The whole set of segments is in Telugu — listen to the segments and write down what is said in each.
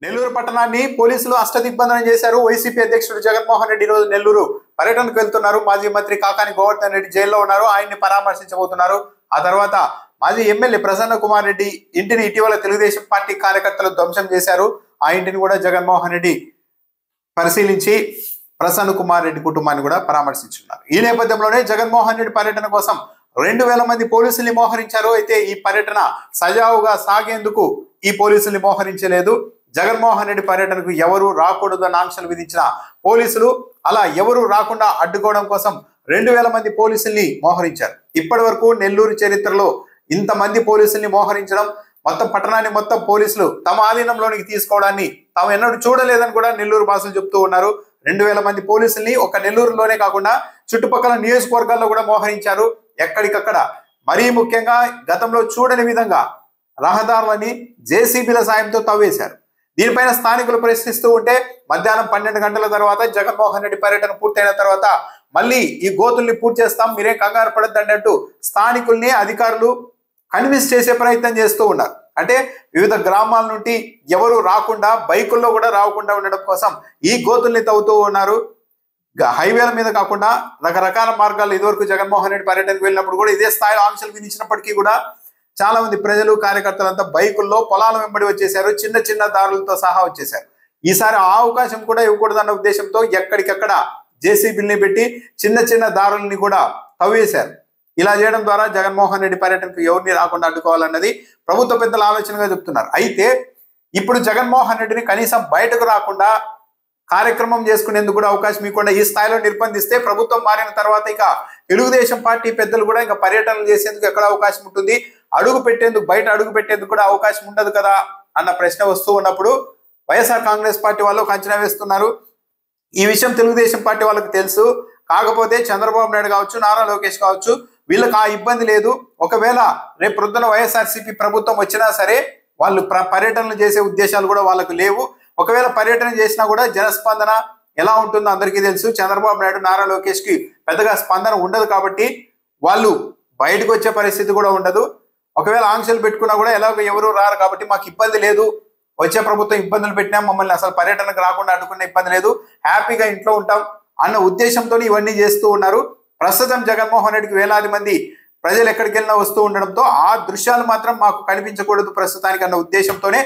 నెల్లూరు పట్టణాన్ని పోలీసులు అష్టదిగ్బంధనం చేశారు. వైసీపీ అధ్యక్షుడు జగన్మోహన్ రెడ్డి రోజు నెల్లూరు పర్యటనకు వెళ్తున్నారు. మాజీ మంత్రి కాకాని గోవర్ధన్ రెడ్డి జైల్లో ఉన్నారు. ఆయన్ని పరామర్శించబోతున్నారు. ఆ తర్వాత మాజీ ఎమ్మెల్యే ప్రసన్న కుమార్ రెడ్డి ఇంటిని ఇటీవల తెలుగుదేశం పార్టీ కార్యకర్తలు ధ్వంసం చేశారు. ఆ ఇంటిని కూడా జగన్మోహన్ రెడ్డి పరిశీలించి ప్రసన్న కుమార్ రెడ్డి కుటుంబాన్ని కూడా పరామర్శించున్నారు. ఈ నేపథ్యంలోనే జగన్మోహన్ రెడ్డి పర్యటన కోసం 2000 మంది పోలీసుల్ని మోహరించారు. అయితే ఈ పర్యటన సజావుగా సాగేందుకు ఈ పోలీసుల్ని మోహరించలేదు. జగన్మోహన్ రెడ్డి పర్యటనకు ఎవరు రాకూడదని ఆంక్షలు విధించిన పోలీసులు అలా ఎవరు రాకుండా అడ్డుకోవడం కోసం 2000 మంది పోలీసుల్ని మోహరించారు. ఇప్పటి వరకు నెల్లూరు చరిత్రలో ఇంతమంది పోలీసుల్ని మోహరించడం, మొత్తం పట్టణాన్ని మొత్తం పోలీసులు తమ ఆధీనంలోనికి తీసుకోవడాన్ని తాము ఎన్నడూ చూడలేదని కూడా నెల్లూరు భాషలు చెప్తూ ఉన్నారు. 2000 మంది పోలీసుల్ని ఒక నెల్లూరులోనే కాకుండా చుట్టుపక్కల నియోజకవర్గాల్లో కూడా మోహరించారు. ఎక్కడికక్కడ మరీ ముఖ్యంగా గతంలో చూడని విధంగా రహదారులని జేసీబీల సాయంతో తవ్వేశారు. దీనిపైన స్థానికులు ప్రశ్నిస్తూ ఉంటే మధ్యాహ్నం 12 గంటల తర్వాత జగన్మోహన్ రెడ్డి పర్యటన పూర్తయిన తర్వాత మళ్ళీ ఈ గోతుల్ని పూర్తి చేస్తాం, మీరేం కంగారు పడద్దండి అంటూ స్థానికుల్ని అధికారులు కన్విన్స్ చేసే ప్రయత్నం చేస్తూ ఉన్నారు. అంటే వివిధ గ్రామాల నుండి ఎవరు రాకుండా, బైకుల్లో కూడా రాకుండా ఉండడం కోసం ఈ గోతుల్ని తవ్వుతూ ఉన్నారు. హైవేల మీద కాకుండా రకరకాల మార్గాలు ఇదివరకు జగన్మోహన్ రెడ్డి పర్యటనకు వెళ్ళినప్పుడు కూడా ఇదే స్థాయిలో ఆంక్షలు విధించినప్పటికీ కూడా చాలా మంది ప్రజలు, కార్యకర్తలంతా బైకుల్లో పొలాల వెంబడి వచ్చేసారు. చిన్న చిన్న దారులతో సహా వచ్చేసారు. ఈసారి ఆ అవకాశం కూడా ఇవ్వకూడదన్న ఉద్దేశంతో ఎక్కడికక్కడ జేసీబీల్ని పెట్టి చిన్న చిన్న దారుల్ని కూడా తవ్వేశారు. ఇలా చేయడం ద్వారా జగన్మోహన్ రెడ్డి పర్యటనకు ఎవరిని రాకుండా అడ్డుకోవాలన్నది ప్రభుత్వ పెద్దల ఆలోచనగా చెప్తున్నారు. అయితే ఇప్పుడు జగన్మోహన్ రెడ్డిని కనీసం బయటకు రాకుండా కార్యక్రమం చేసుకునేందుకు కూడా అవకాశం ఇవ్వకుండా ఈ స్థాయిలో నిర్బంధిస్తే ప్రభుత్వం మారిన తర్వాత ఇక తెలుగుదేశం పార్టీ పెద్దలు కూడా ఇంకా పర్యటనలు చేసేందుకు ఎక్కడ అవకాశం ఉంటుంది, బయట అడుగు పెట్టేందుకు కూడా అవకాశం ఉండదు కదా అన్న ప్రశ్న వస్తూ ఉన్నప్పుడు వైఎస్ఆర్ కాంగ్రెస్ పార్టీ వాళ్ళు ఒక అంచనా వేస్తున్నారు. ఈ విషయం తెలుగుదేశం పార్టీ వాళ్ళకి తెలుసు. కాకపోతే చంద్రబాబు నాయుడు కావచ్చు, నారా లోకేష్ కావచ్చు, వీళ్ళకి ఆ ఇబ్బంది లేదు. ఒకవేళ రేపు ప్రొద్దున వైఎస్ఆర్సీపీ ప్రభుత్వం వచ్చినా సరే వాళ్ళు పర్యటనలు చేసే ఉద్దేశాలు కూడా వాళ్ళకు లేవు. ఒకవేళ పర్యటన చేసినా కూడా జనస్పందన ఎలా ఉంటుందో అందరికీ తెలుసు. చంద్రబాబు నాయుడు, నారా లోకేష్ కి పెద్దగా స్పందన ఉండదు కాబట్టి వాళ్ళు బయటకు వచ్చే పరిస్థితి కూడా ఉండదు. ఒకవేళ ఆంక్షలు పెట్టుకున్నా కూడా ఎలాగో ఎవరు రారు కాబట్టి మాకు ఇబ్బంది లేదు, వచ్చే ప్రభుత్వం ఇబ్బందులు పెట్టినా మమ్మల్ని అసలు పర్యటనకు రాకుండా అడ్డుకునే ఇబ్బంది లేదు, హ్యాపీగా ఇంట్లో ఉంటాం అన్న ఉద్దేశంతో ఇవన్నీ చేస్తూ ఉన్నారు. ప్రస్తుతం జగన్మోహన్ రెడ్డికి వేలాది మంది ప్రజలు ఎక్కడికి వెళ్ళినా వస్తూ ఉండడంతో ఆ దృశ్యాలు మాత్రం మాకు కనిపించకూడదు ప్రస్తుతానికి అన్న ఉద్దేశంతోనే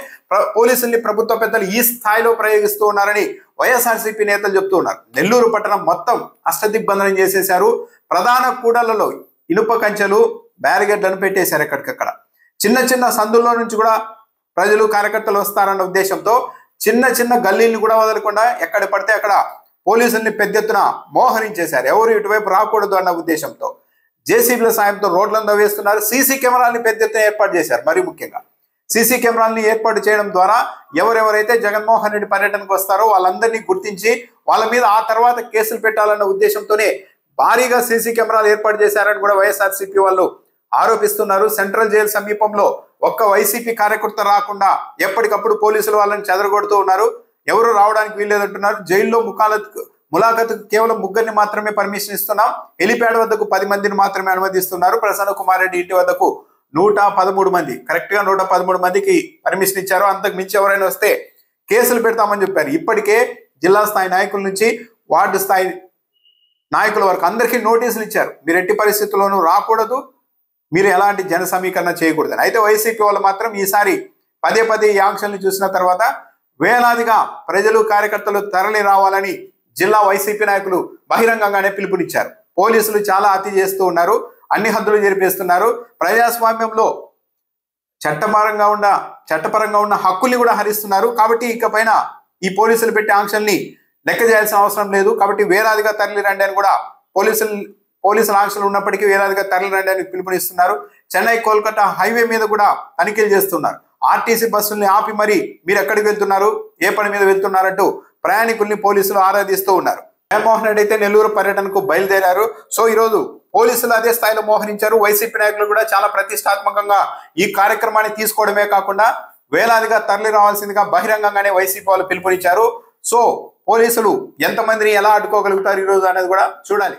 పోలీసుల్ని ప్రభుత్వ పెద్దలు ఈ స్థాయిలో ప్రయోగిస్తూ ఉన్నారని వైఎస్ఆర్సీపీ నేతలు చెప్తూ ఉన్నారు. నెల్లూరు పట్టణం మొత్తం అష్టదిగ్బంధనం చేసేశారు. ప్రధాన కూడళ్లలో ఇనుప కంచెలు, బ్యారిగేడ్లను పెట్టేశారు. ఎక్కడికక్కడ చిన్న చిన్న సందుల్లో నుంచి కూడా ప్రజలు, కార్యకర్తలు వస్తారన్న ఉద్దేశంతో చిన్న చిన్న గల్లీలను కూడా వదలకుండా ఎక్కడ పడితే అక్కడ పోలీసుల్ని పెద్ద ఎత్తున మోహరించేశారు. ఎవరు ఇటువైపు రాకూడదు అన్న ఉద్దేశంతో జేసీబీల సాయంతో రోడ్లను తవ్వేస్తున్నారు. సీసీ కెమెరాలని పెద్ద ఎత్తున ఏర్పాటు చేశారు. మరీ ముఖ్యంగా సీసీ కెమెరాలని ఏర్పాటు చేయడం ద్వారా ఎవరెవరైతే జగన్మోహన్ రెడ్డి పర్యటనకు వస్తారో వాళ్ళందరినీ గుర్తించి వాళ్ళ మీద ఆ తర్వాత కేసులు పెట్టాలన్న ఉద్దేశంతోనే భారీగా సీసీ కెమెరాలు ఏర్పాటు చేశారని కూడా వైఎస్ఆర్సీపీ వాళ్ళు ఆరోపిస్తున్నారు. సెంట్రల్ జైలు సమీపంలో ఒక్క వైసీపీ కార్యకర్త రాకుండా ఎప్పటికప్పుడు పోలీసులు వాళ్ళని చెదరగొడుతూ ఉన్నారు. ఎవరు రావడానికి వీల్లేదంటున్నారు. జైల్లో ములాఖతుకు కేవలం 3 మాత్రమే పర్మిషన్ ఇస్తున్నాం. హెలిప్యాడ్ వద్దకు 10 మందిని మాత్రమే అనుమతిస్తున్నారు. ప్రసన్న కుమార్ రెడ్డి ఇంటి వద్దకు 113 మంది, కరెక్ట్ గా 113 మందికి పర్మిషన్ ఇచ్చారు. అంతకు మించి ఎవరైనా వస్తే కేసులు పెడతామని చెప్పారు. ఇప్పటికే జిల్లా స్థాయి నాయకుల నుంచి వార్డు స్థాయి నాయకుల వరకు అందరికీ నోటీసులు ఇచ్చారు. మీరు ఎట్టి పరిస్థితుల్లోనూ రాకూడదు, మీరు ఎలాంటి జన సమీకరణ చేయకూడదని. అయితే వైసీపీ వాళ్ళు మాత్రం ఈసారి పదే ఈ ఆంక్షల్ని చూసిన తర్వాత వేలాదిగా ప్రజలు, కార్యకర్తలు తరలి రావాలని జిల్లా వైసీపీ నాయకులు బహిరంగంగానే పిలుపునిచ్చారు. పోలీసులు చాలా అతి చేస్తూ ఉన్నారు, అన్ని హద్దులు జరిపేస్తున్నారు. ప్రజాస్వామ్యంలో చట్టపరంగా ఉన్న హక్కుల్ని కూడా హరిస్తున్నారు. కాబట్టి ఇకపైన ఈ పోలీసులు పెట్టే ఆంక్షల్ని లెక్క చేయాల్సిన అవసరం లేదు. కాబట్టి వేలాదిగా తరలి రండి అని కూడా పోలీసుల ఆంక్షలు ఉన్నప్పటికీ వేలాదిగా తరలి రండి అని పిలుపునిస్తున్నారు. చెన్నై కోల్కతా హైవే మీద కూడా తనిఖీలు చేస్తున్నారు. ఆర్టీసీ బస్సుల్ని ఆపి మరి మీరు ఎక్కడికి వెళ్తున్నారు, ఏ పని మీద వెళ్తున్నారంటూ ప్రయాణికుల్ని పోలీసులు ఆరాధిస్తూ ఉన్నారు. జగన్మోహన్ రెడ్డి అయితే నెల్లూరు పర్యటనకు బయలుదేరారు. సో ఈరోజు పోలీసులు అదే స్థాయిలో మోహరించారు. వైసీపీ నాయకులు కూడా చాలా ప్రతిష్టాత్మకంగా ఈ కార్యక్రమాన్ని తీసుకోవడమే కాకుండా వేలాదిగా తరలి రావాల్సిందిగా బహిరంగంగానే వైసీపీ వాళ్ళు పిలుపునిచ్చారు. సో పోలీసులు ఎంతమందిని ఎలా అడ్డుకోగలుగుతారు ఈరోజు అనేది కూడా చూడాలి.